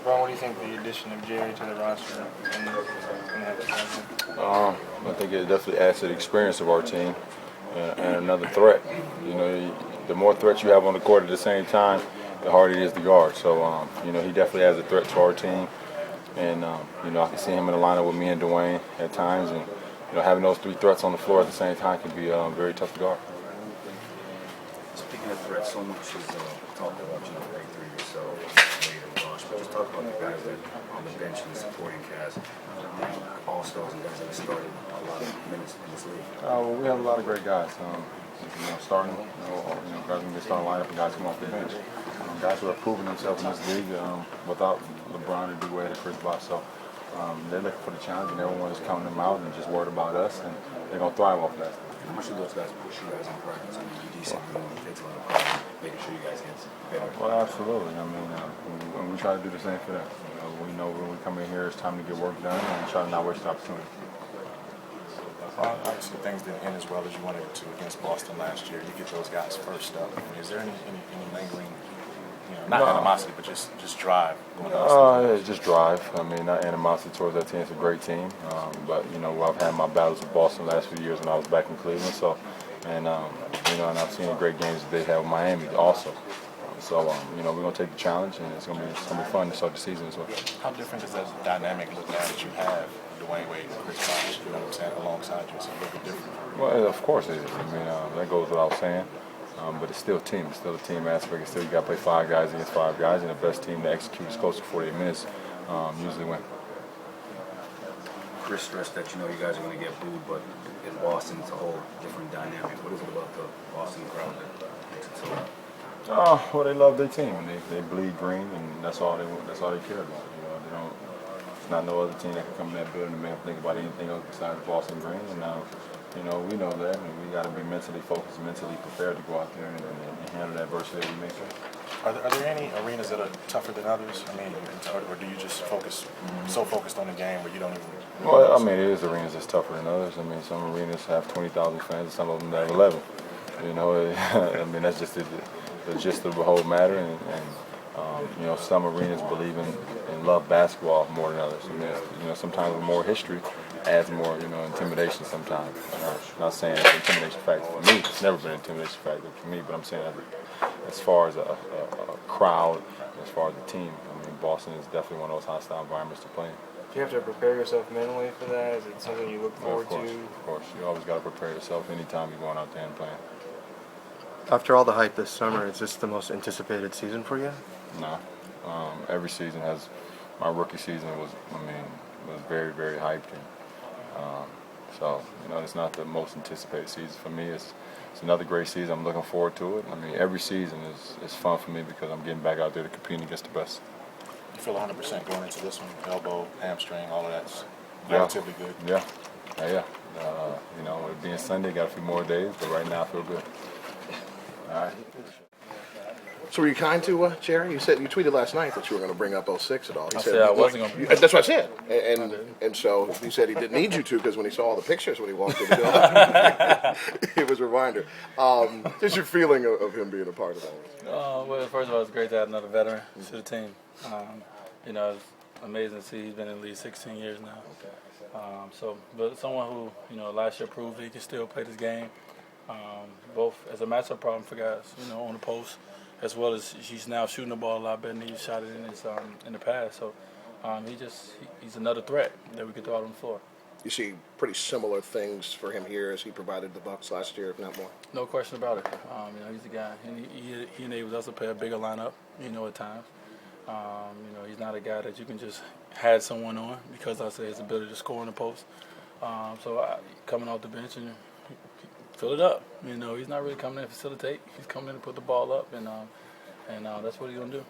Ron, what do you think the addition of Jerry to the roster can have to happen? I think it definitely adds to the experience of our team and another threat. You know, the more threats you have on the court at the same time, the harder it is to guard. So, you know, he definitely adds a threat to our team. And, you know, I can see him in the lineup with me and Dwyane at times. And, you know, having those three threats on the floor at the same time can be very tough to guard. Speaking of threats, so much is talked about, you know, breakthrough yourself, Wade and Bosh, but just talk about the guys that on the bench and the supporting cast, all-stars and guys that have started a lot of minutes in this league. Well, we have a lot of great guys. You know, starting, guys who can start lineup and guys come off the bench. Guys who have proven themselves in this league without LeBron or Dwyane or Chris Bosh. So they're looking for the challenge, and everyone is counting them out and just worried about us, and they're going to thrive off that. How much do those guys push you guys in practice? I mean, you decent room, it takes a lot of pride making sure you guys get better. Well, absolutely. I mean, we try to do the same for them. We know when we come in here, it's time to get work done, and we try to not waste the opportunity. Obviously, things didn't end as well as you wanted it to against Boston last year. You get those guys first up. I mean, is there any lingering, not animosity, but just drive going on? It's just drive. I mean, not animosity towards that team. It's a great team. But, you know, I've had my battles with Boston the last few years when I was back in Cleveland. So, and, you know, and I've seen the great games that they have with Miami also. So, you know, we're going to take the challenge, and it's going to be fun to start the season as well. How different does that dynamic look now that you have Dwyane Wade and Chris Bosh, you know what I'm saying, alongside you? It's a little bit different. Well, of course it is. I mean, that goes without saying. But it's still a team. It's still a team aspect. It's still you got to play 5 guys against 5 guys, and the best team that executes close to 48 minutes usually win. Chris stressed that, you know, you guys are going to get booed, but in Boston it's a whole different dynamic. What is it about the Boston crowd that makes it so loud? Well, they love their team, and they bleed green, and that's all they care about. You know, they don't. There's not no other team that can come in that building and make them think about anything else besides Boston green. And you know, we know that, and we got to be mentally focused, mentally prepared to go out there and handle that adversity that we may face. Are there any arenas that are tougher than others? I mean, or do you just so focused on the game where you don't even? Well, I mean, it is arenas that's tougher than others. I mean, some arenas have 20,000 fans, and some of them have 11. You know, I mean, that's just the gist of the whole matter, and you know, some arenas believe in and love basketball more than others. I mean, you know, sometimes with more history adds more, you know, intimidation sometimes. I'm not saying it's an intimidation factor for me. It's never been an intimidation factor for me, but I'm saying as far as a crowd, as far as a team, I mean, Boston is definitely one of those hostile environments to play in. Do you have to prepare yourself mentally for that? Is it something you look forward to? Of course. You always got to prepare yourself anytime you're going out there and playing. After all the hype this summer, is this the most anticipated season for you? No. Every season has. My rookie season was very, very hyped. And, so, you know, it's not the most anticipated season for me. It's another great season. I'm looking forward to it. I mean, every season is fun for me because I'm getting back out there to compete against the best. You feel 100% going into this one, elbow, hamstring, all of that's relatively good? Yeah. You know, it being Sunday, got a few more days, but right now I feel good. All right. So were you kind to Jerry? You tweeted last night that you were going to bring up 06 at all. I said I wasn't going to. That's what I said. And so he said he didn't need you to because when he saw all the pictures when he walked in the building, it was a reminder. Just your feeling of him being a part of all this. Well, first of all, it's great to have another veteran to the team. You know, it's amazing to see he's been in the league 16 years now. But someone who, you know, last year proved he can still play this game. Both as a matchup problem for guys, you know, on the post, as well as he's now shooting the ball a lot better than he shot it in the past. So he's another threat that we could throw out on the floor. You see pretty similar things for him here as he provided the Bucks last year, if not more. No question about it. You know, he's the guy. He enables us to play a bigger lineup, you know, at times. You know, he's not a guy that you can just had someone on because I say his ability to score in the post. Coming off the bench and fill it up. You know, he's not really coming in to facilitate. He's coming in to put the ball up, and that's what he's gonna do.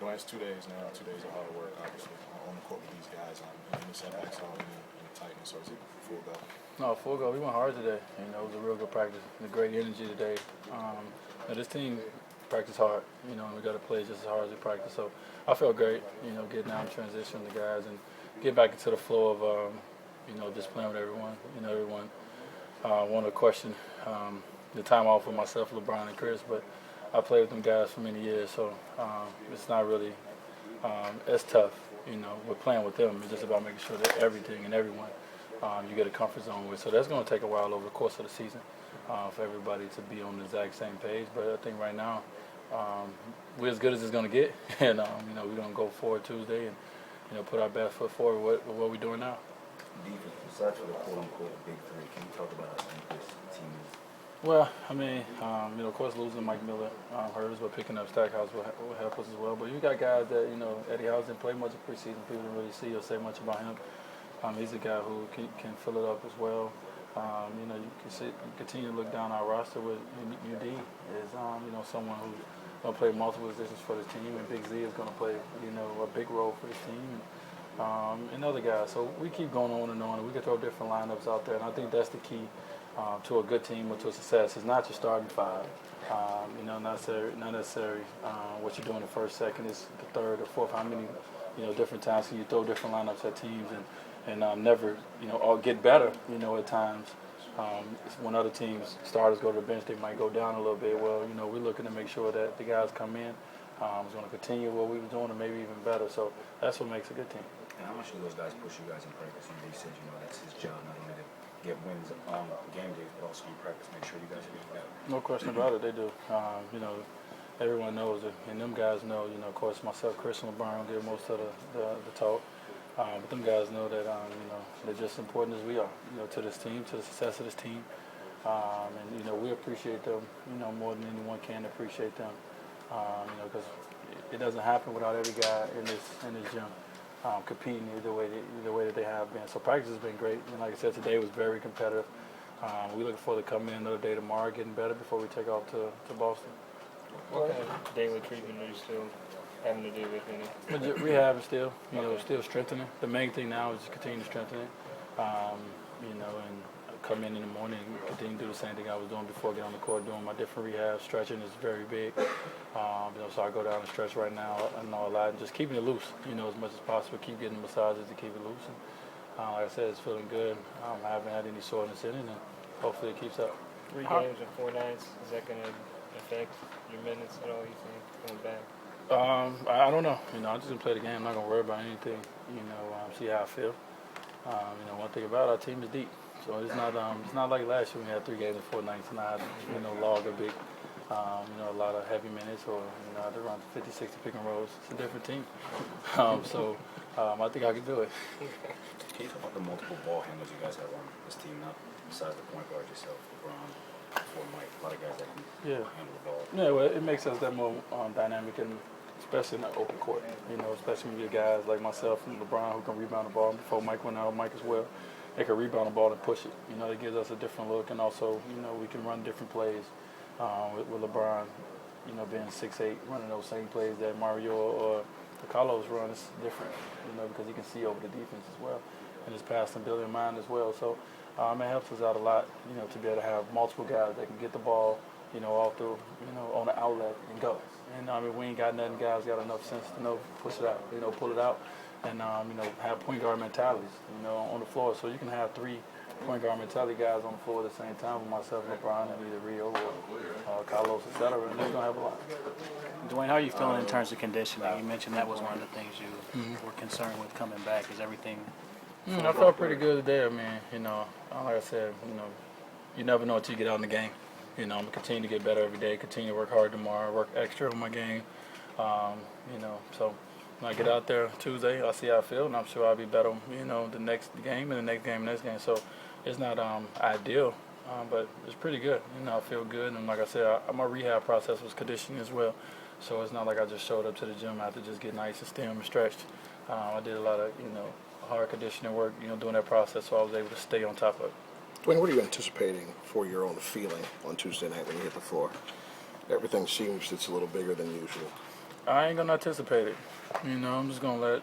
Well, it's 2 days now. 2 days of hard work, obviously, on the court with these guys. Any setbacks or any tightness, or is it full go? No, full go. We went hard today. You know, it was a real good practice. Great energy today. This team practiced hard. You know, and we got to play just as hard as we practice. So I felt great. You know, getting out and transitioning the guys and get back into the flow of you know, just playing with everyone. You know, everyone wanted to question the time off with myself, LeBron, and Chris, but I played with them guys for many years, so it's not really it's tough. We're playing with them. It's just about making sure that everything and everyone you get a comfort zone with. So that's going to take a while over the course of the season for everybody to be on the exact same page. But I think right now we're as good as it's going to get, and we're going to go forward Tuesday and put our best foot forward. What we're doing now. Defense, besides for the quote-unquote big three, can you talk about how deep this team is? Well, I mean, of course, losing Mike Miller hurt us, but picking up Stackhouse will help us as well. But you got guys that, Eddie House didn't play much of preseason. People didn't really see or say much about him. He's a guy who can fill it up as well. You can continue to look down our roster with UD is, someone who's going to play multiple positions for the team, and Big Z is going to play, a big role for the team. And other guys. So we keep going on, and we can throw different lineups out there, and I think that's the key to a good team or to a success. It's not your starting five. Not necessarily what you're doing the first, second, is the third or fourth. How many, different times can you throw different lineups at teams and never, all get better, at times. When other teams, starters go to the bench, they might go down a little bit. Well, we're looking to make sure that the guys come in. Is going to continue what we were doing and maybe even better. So that's what makes a good team. And how much do those guys push you guys in practice? They said, that's his job, not only to get wins on game days, but also in practice, make sure you guys are getting better. No question about it, they do. Everyone knows it, and them guys know, of course, myself, Chris, and LeBron give most of the talk. But them guys know that, they're just as important as we are, to this team, to the success of this team. And, we appreciate them, more than anyone can appreciate them. Because it doesn't happen without every guy in this gym competing the way that they have been. So practice has been great, and like I said, today was very competitive. We're looking forward to coming in another day tomorrow, getting better before we take off to Boston. What kind of daily treatment are you still having to do with any? Rehabbing still, still strengthening. The main thing now is just continue to strengthen it, and come in the morning and continue to do the same thing I was doing before, get on the court, doing my different rehab. Stretching is very big. So I go down and stretch right now and all that, and just keeping it loose, as much as possible. Keep getting massages to keep it loose. And like I said, it's feeling good. I haven't had any soreness in it, and hopefully it keeps up. 3 games and 4 nights, is that going to affect your minutes at all, you think, going back? I don't know. I'm just going to play the game. I'm not going to worry about anything, see how I feel. One thing about our team is deep. So it's not like last year when we had 3 games and 4 nights and I had, log a big, a lot of heavy minutes or, I had to run 50, 60 pick and rolls. It's a different team. I think I can do it. Can you talk about the multiple ball handlers you guys have on this team now, besides the point guard yourself, LeBron, before Mike, a lot of guys that can handle the ball? Yeah, well, it makes us that more dynamic, and especially in the open court, especially when you get guys like myself and LeBron who can rebound the ball. Before Mike went out, Mike as well. They can rebound the ball and push it. It gives us a different look, and also, we can run different plays with LeBron, being 6'8", running those same plays that Mario or Carlos run is different, because he can see over the defense as well, and his passing ability in mind as well. So it helps us out a lot, to be able to have multiple guys that can get the ball, all through, on the outlet and go. And we ain't got nothing. Guys got enough sense to push it out, pull it out. And, have point guard mentalities, on the floor. So you can have 3 point guard mentality guys on the floor at the same time with myself, LeBron, and either Rio or Carlos, et cetera, and they're going to have a lot. Dwyane, how are you feeling in terms of conditioning? You mentioned that was one of the things you were concerned with coming back. Is everything? I felt pretty good today. I mean, like I said, you never know until you get out in the game. I'm going to continue to get better every day, continue to work hard tomorrow, work extra on my game, so when I get out there Tuesday, I'll see how I feel, and I'm sure I'll be better, the next game and the next game and the next game. So it's not ideal, but it's pretty good. I feel good, and like I said, my rehab process was conditioning as well. So it's not like I just showed up to the gym after just getting nice and stem and stretched. I did a lot of, hard conditioning work, doing that process, so I was able to stay on top of it. Dwyane, what are you anticipating for your own feeling on Tuesday night when you hit the floor? Everything seems it's a little bigger than usual. I ain't gonna anticipate it. I'm just gonna let.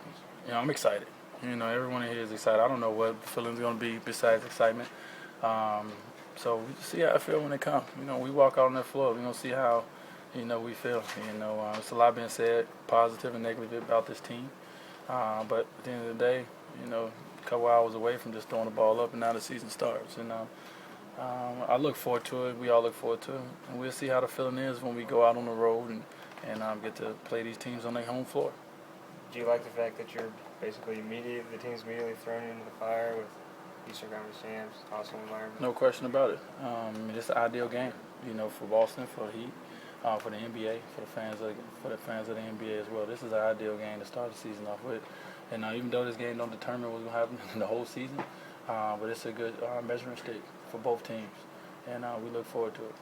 I'm excited. Everyone in here is excited. I don't know what the feeling's gonna be besides excitement. So we just see how I feel when it comes. We walk out on that floor. We're gonna see how, we feel. It's a lot being said, positive and negative about this team. But at the end of the day, a couple hours away from just throwing the ball up, and now the season starts. And I look forward to it. We all look forward to it, and we'll see how the feeling is when we go out on the road and get to play these teams on their home floor. do you like the fact that you're basically the team's immediately thrown into the fire with Eastern Conference champs, awesome environment? No question about it. I mean, it's the ideal game, you know, for Boston, for Heat, for the NBA, for the fans of the NBA as well. This is the ideal game to start the season off with. And even though this game don't determine what's going to happen in the whole season, but it's a good measuring stick for both teams, and we look forward to it.